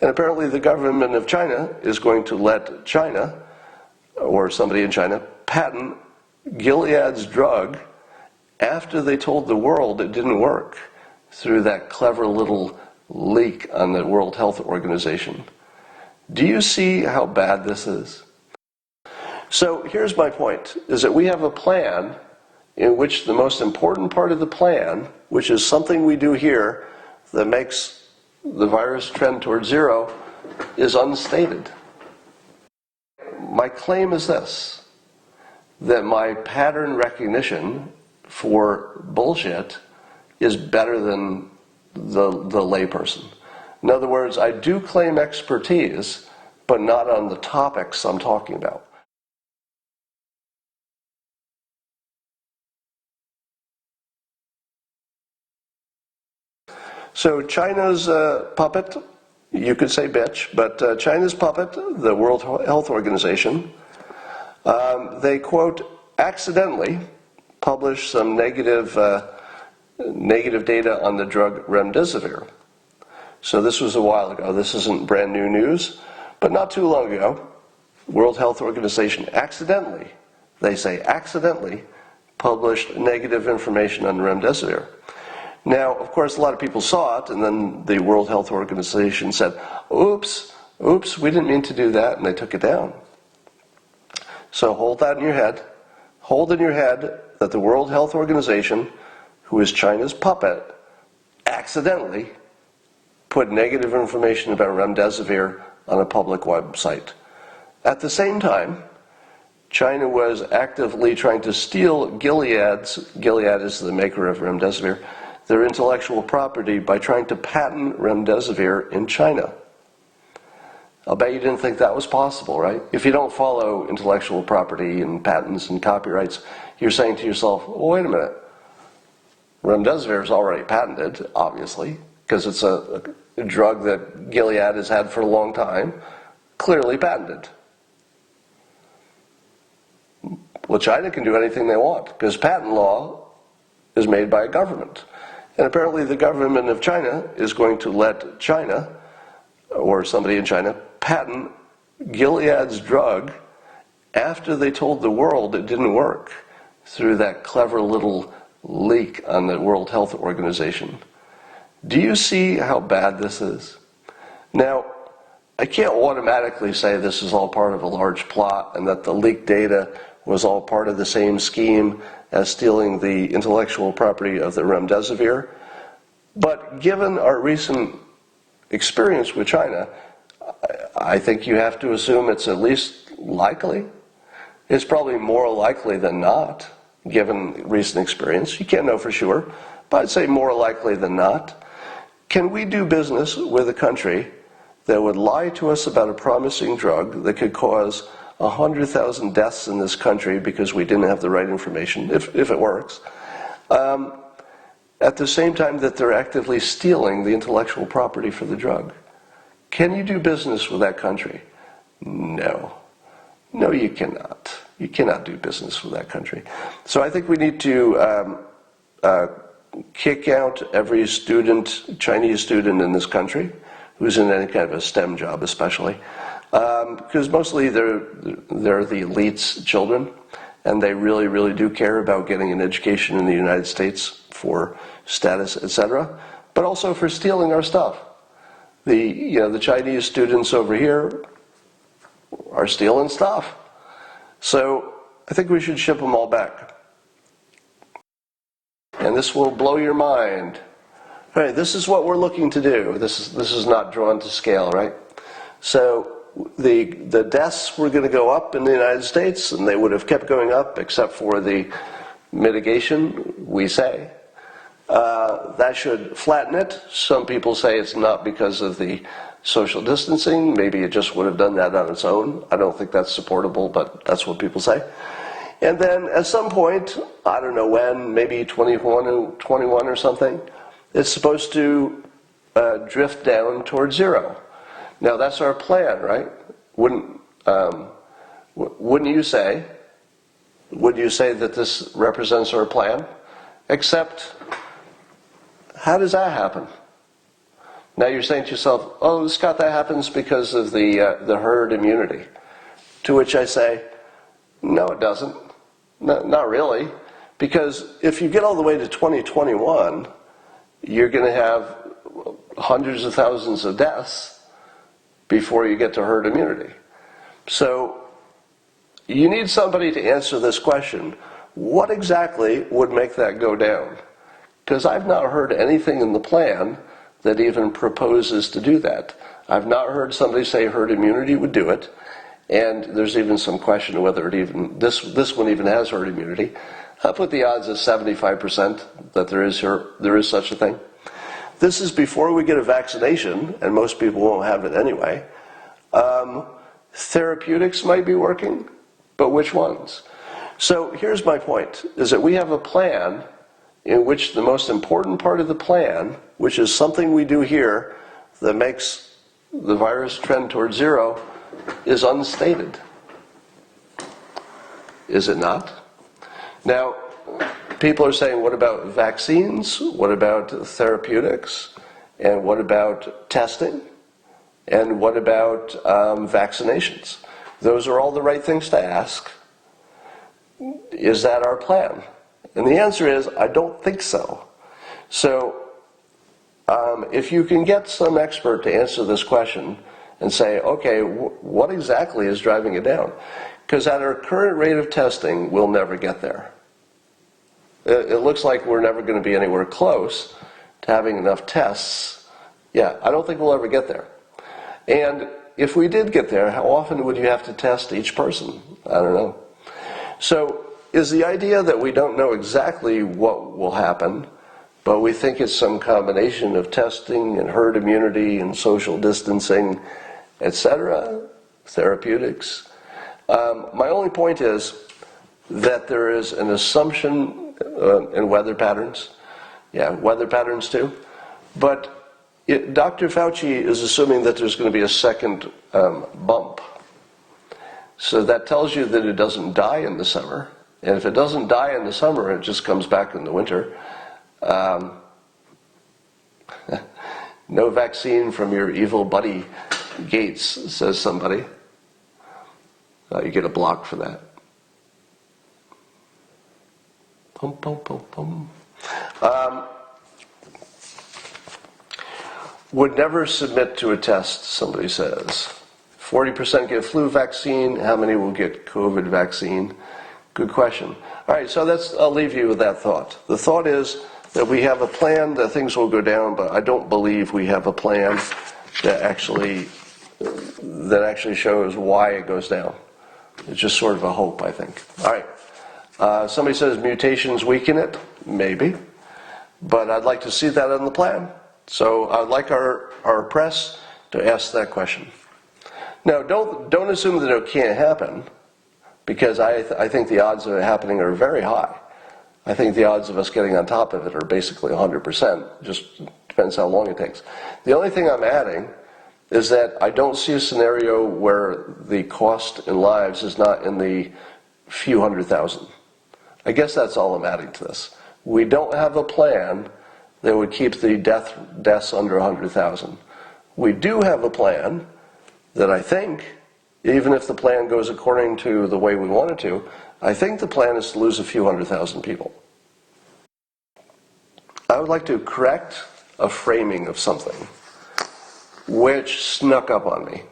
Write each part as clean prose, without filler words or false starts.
And apparently the government of China is going to let China, or somebody in China, patent Gilead's drug after they told the world it didn't work through that clever little leak on the World Health Organization. Do you see how bad this is? So here's my point, is that we have a plan in which the most important part of the plan, which is something we do here that makes the virus trend towards zero, is unstated. My claim is this, that my pattern recognition for bullshit is better than the layperson. In other words, I do claim expertise, but not on the topics I'm talking about. So China's puppet, you could say bitch, but China's puppet, the World Health Organization, they, quote, accidentally published some negative data on the drug remdesivir. So this was a while ago. This isn't brand new news, but not too long ago, World Health Organization accidentally, they say accidentally, published negative information on remdesivir. Now, of course, a lot of people saw it, and then the World Health Organization said, oops, we didn't mean to do that, and they took it down. So hold that in your head. Hold in your head that the World Health Organization, who is China's puppet, accidentally put negative information about remdesivir on a public website. At the same time, China was actively trying to steal Gilead is the maker of remdesivir, their intellectual property by trying to patent remdesivir in China. I'll bet you didn't think that was possible, right? If you don't follow intellectual property and patents and copyrights, you're saying to yourself, well, wait a minute, remdesivir is already patented, obviously, because it's a drug that Gilead has had for a long time, clearly patented. Well, China can do anything they want, because patent law is made by a government. And apparently the government of China is going to let China, or somebody in China, patent Gilead's drug after they told the world it didn't work through that clever little leak on the World Health Organization. Do you see how bad this is? Now, I can't automatically say this is all part of a large plot and that the leaked data was all part of the same scheme as stealing the intellectual property of the remdesivir. But given our recent experience with China, I think you have to assume it's at least likely. It's probably more likely than not, given recent experience. You can't know for sure, but I'd say more likely than not. Can we do business with a country that would lie to us about a promising drug that could cause 100,000 deaths in this country because we didn't have the right information, if it works, at the same time that they're actively stealing the intellectual property for the drug? Can you do business with that country? No. No, you cannot. You cannot do business with that country. So I think we need to kick out every student, Chinese student in this country, who's in any kind of a STEM job especially, because mostly they're the elite's children, and they really, really do care about getting an education in the United States for status, etc., but also for stealing our stuff. The Chinese students over here are stealing stuff. So I think we should ship them all back. And this will blow your mind. All right, this is what we're looking to do. This is not drawn to scale, right? So the deaths were going to go up in the United States, and they would have kept going up except for the mitigation, we say. That should flatten it. Some people say it's not because of the social distancing. Maybe it just would have done that on its own. I don't think that's supportable, but that's what people say. And then at some point, I don't know when, maybe 21 or something, it's supposed to drift down towards zero. Now that's our plan, right? Wouldn't you say? Would you say that this represents our plan? Except, how does that happen? Now you're saying to yourself, oh, Scott, that happens because of the herd immunity. To which I say, no, it doesn't. Not really. Because if you get all the way to 2021, you're going to have hundreds of thousands of deaths before you get to herd immunity. So you need somebody to answer this question. What exactly would make that go down? Because I've not heard anything in the plan that even proposes to do that. I've not heard somebody say herd immunity would do it, and there's even some question of whether it even this one even has herd immunity. I put the odds at 75% that there is such a thing. This is before we get a vaccination, and most people won't have it anyway. Therapeutics might be working, but which ones? So here's my point, is that we have a plan in which the most important part of the plan, which is something we do here that makes the virus trend towards zero, is unstated. Is it not? Now, people are saying, what about vaccines? What about therapeutics? And what about testing? And what about vaccinations? Those are all the right things to ask. Is that our plan? And the answer is, I don't think so. So, if you can get some expert to answer this question and say, okay, what exactly is driving it down? Because at our current rate of testing, we'll never get there. It looks like we're never going to be anywhere close to having enough tests. Yeah, I don't think we'll ever get there. And if we did get there, how often would you have to test each person? I don't know. So, is the idea that we don't know exactly what will happen, but we think it's some combination of testing and herd immunity and social distancing, etc., therapeutics? My only point is that there is an assumption in weather patterns. Yeah, weather patterns too. But Dr. Fauci is assuming that there's going to be a second bump. So that tells you that it doesn't die in the summer. And if it doesn't die in the summer, it just comes back in the winter. No vaccine from your evil buddy Gates, says somebody. You get a block for that. Pum, pum, pum, pum. Would never submit to a test, somebody says. 40% get flu vaccine. How many will get COVID vaccine? Good question. All right, so I'll leave you with that thought. The thought is that we have a plan that things will go down, but I don't believe we have a plan that actually shows why it goes down. It's just sort of a hope, I think. All right. Somebody says mutations weaken it. Maybe. But I'd like to see that in the plan. So I'd like our press to ask that question. Now, don't assume that it can't happen, because I think the odds of it happening are very high. I think the odds of us getting on top of it are basically 100%. Just depends how long it takes. The only thing I'm adding is that I don't see a scenario where the cost in lives is not in the few hundred thousand. I guess that's all I'm adding to this. We don't have a plan that would keep the deaths under 100,000. We do have a plan that I think, even if the plan goes according to the way we want it to, I think the plan is to lose a few 100,000 people. I would like to correct a framing of something which snuck up on me.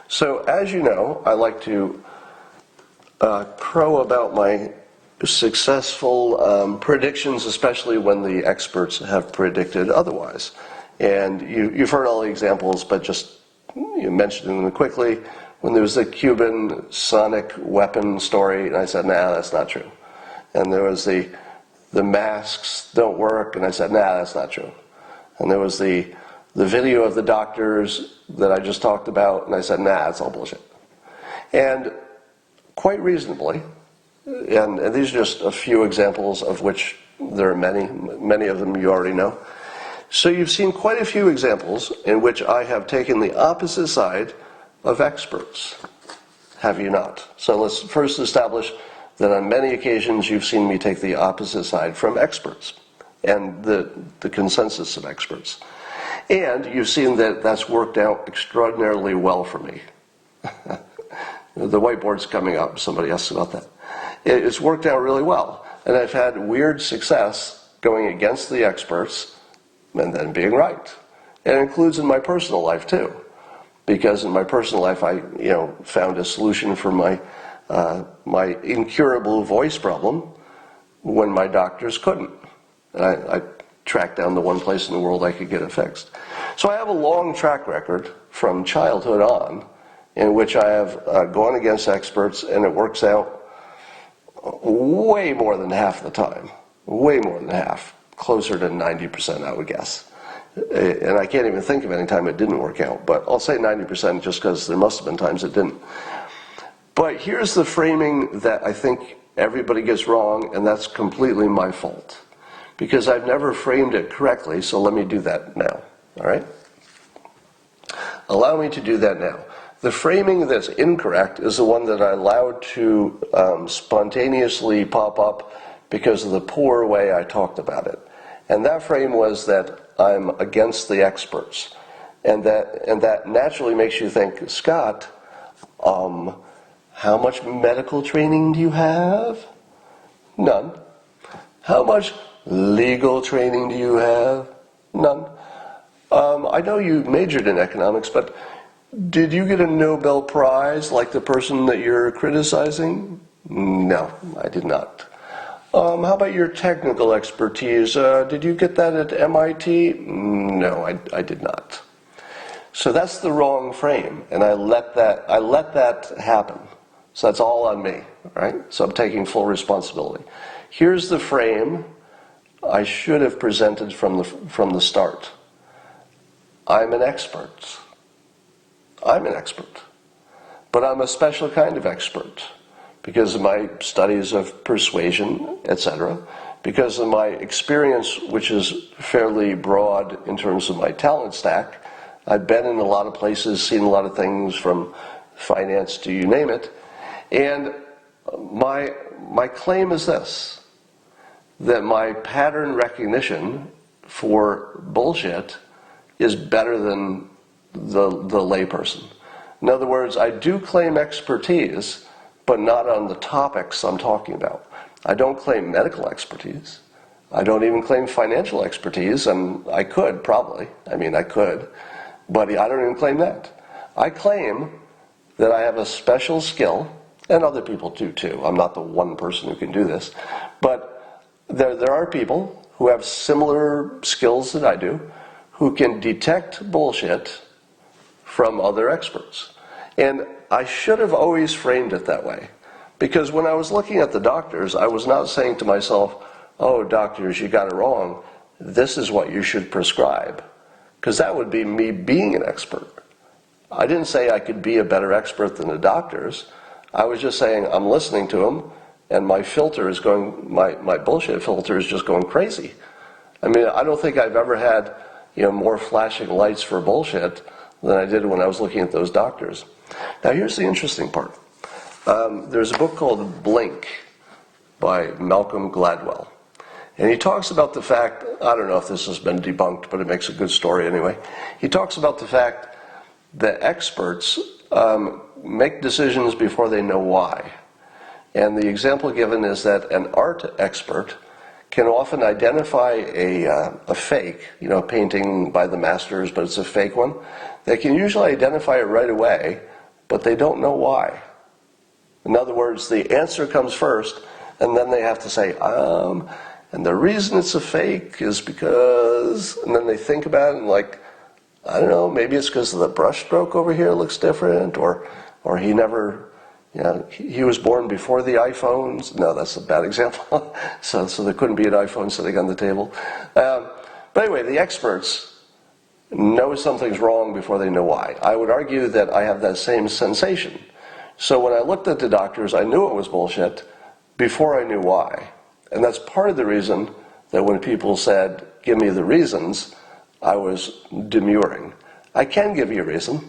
So, as you know, I like to crow about my successful predictions, especially when the experts have predicted otherwise. And you've heard all the examples, but just mentioning them quickly. When there was the Cuban sonic weapon story, and I said, nah, that's not true. And there was the masks don't work, and I said, nah, that's not true. And there was the video of the doctors that I just talked about, and I said, nah, it's all bullshit. And quite reasonably, and these are just a few examples of which there are many of them you already know. So you've seen quite a few examples in which I have taken the opposite side of experts. Have you not? So let's first establish that on many occasions you've seen me take the opposite side from experts and the consensus of experts. And you've seen that that's worked out extraordinarily well for me. The whiteboard's coming up. Somebody asked about that. It's worked out really well. And I've had weird success going against the experts and then being right. And it includes in my personal life too. Because in my personal life I found a solution for my incurable voice problem when my doctors couldn't. And I tracked down the one place in the world I could get it fixed. So I have a long track record from childhood on in which I have gone against experts, and it works out way more than half the time. Way more than half. Closer to 90%, I would guess. And I can't even think of any time it didn't work out, but I'll say 90% just because there must have been times it didn't. But here's the framing that I think everybody gets wrong, and that's completely my fault. Because I've never framed it correctly, so let me do that now. All right? Allow me to do that now. The framing that's incorrect is the one that I allowed to spontaneously pop up because of the poor way I talked about it. And that frame was that I'm against the experts. And that naturally makes you think, Scott, how much medical training do you have? None. How much legal training do you have? None. I know you majored in economics, but did you get a Nobel Prize like the person that you're criticizing? No, I did not. How about your technical expertise? Did you get that at MIT? No, I did not. So that's the wrong frame, and I let that happen. So that's all on me, right? So I'm taking full responsibility. Here's the frame I should have presented from the start. I'm an expert. I'm an expert. But I'm a special kind of expert because of my studies of persuasion, etc., because of my experience, which is fairly broad in terms of my talent stack. I've been in a lot of places, seen a lot of things from finance to you name it. And my claim is this, that my pattern recognition for bullshit is better than the layperson. In other words, I do claim expertise, but not on the topics I'm talking about. I don't claim medical expertise. I don't even claim financial expertise, and I could probably. I could. But I don't even claim that. I claim that I have a special skill, and other people do too. I'm not the one person who can do this. But there are people who have similar skills that I do, who can detect bullshit from other experts. And I should have always framed it that way. Because when I was looking at the doctors, I was not saying to myself, oh, doctors, you got it wrong. This is what you should prescribe. Because that would be me being an expert. I didn't say I could be a better expert than the doctors. I was just saying I'm listening to them, and my filter is going, my bullshit filter is just going crazy. I don't think I've ever had more flashing lights for bullshit than I did when I was looking at those doctors. Now here's the interesting part. There's a book called Blink by Malcolm Gladwell. And he talks about the fact, I don't know if this has been debunked, but it makes a good story anyway. He talks about the fact that experts make decisions before they know why. And the example given is that an art expert can often identify a fake, a painting by the masters, but it's a fake one. They can usually identify it right away, but they don't know why. In other words, the answer comes first, and then they have to say, and the reason it's a fake is because, and then they think about it and I don't know, maybe it's because the brush stroke over here looks different, or he never, he was born before the iPhones. No, that's a bad example. so there couldn't be an iPhone sitting on the table. But anyway, the experts know something's wrong before they know why. I would argue that I have that same sensation. So when I looked at the doctors, I knew it was bullshit before I knew why. And that's part of the reason that when people said, give me the reasons, I was demurring. I can give you a reason,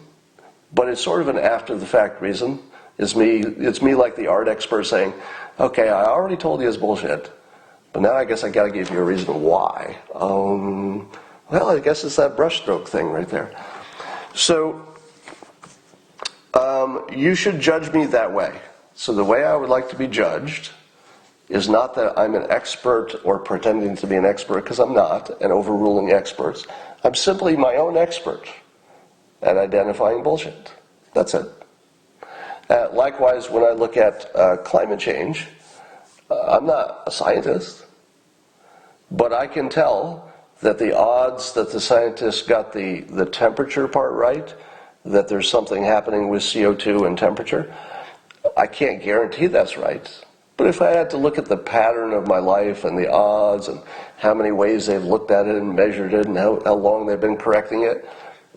but it's sort of an after-the-fact reason. It's me like the art expert saying, okay, I already told you it's bullshit, but now I guess I got to give you a reason why. Well, I guess it's that brushstroke thing right there. So you should judge me that way. So the way I would like to be judged is not that I'm an expert or pretending to be an expert, because I'm not, and overruling experts. I'm simply my own expert at identifying bullshit. That's it. Likewise, when I look at climate change, I'm not a scientist, but I can tell that the odds that the scientists got the temperature part right, that there's something happening with CO2 and temperature, I can't guarantee that's right. But if I had to look at the pattern of my life and the odds and how many ways they've looked at it and measured it and how long they've been correcting it,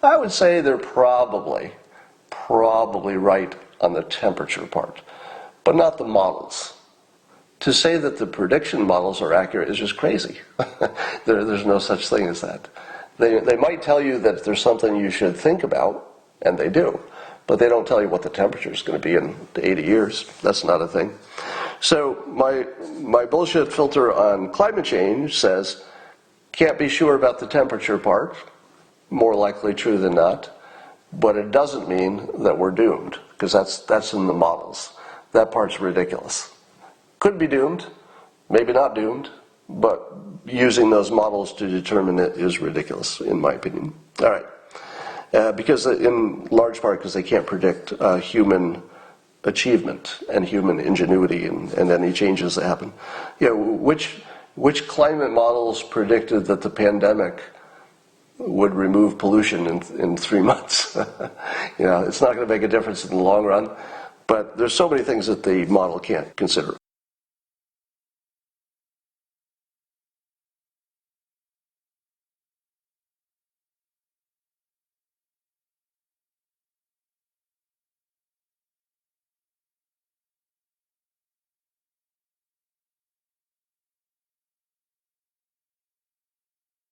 I would say they're probably right on the temperature part, but not the models. To say that the prediction models are accurate is just crazy. There's no such thing as that. They might tell you that there's something you should think about, and they do, but they don't tell you what the temperature is going to be in 80 years. That's not a thing. So my bullshit filter on climate change says, can't be sure about the temperature part, more likely true than not, but it doesn't mean that we're doomed, because that's in the models. That part's ridiculous. Could be doomed, maybe not doomed, but using those models to determine it is ridiculous, in my opinion. All right. Because in large part because they can't predict human achievement and human ingenuity and any changes that happen. You know, which climate models predicted that the pandemic would remove pollution in 3 months? You know, it's not going to make a difference in the long run, but there's so many things that the model can't consider.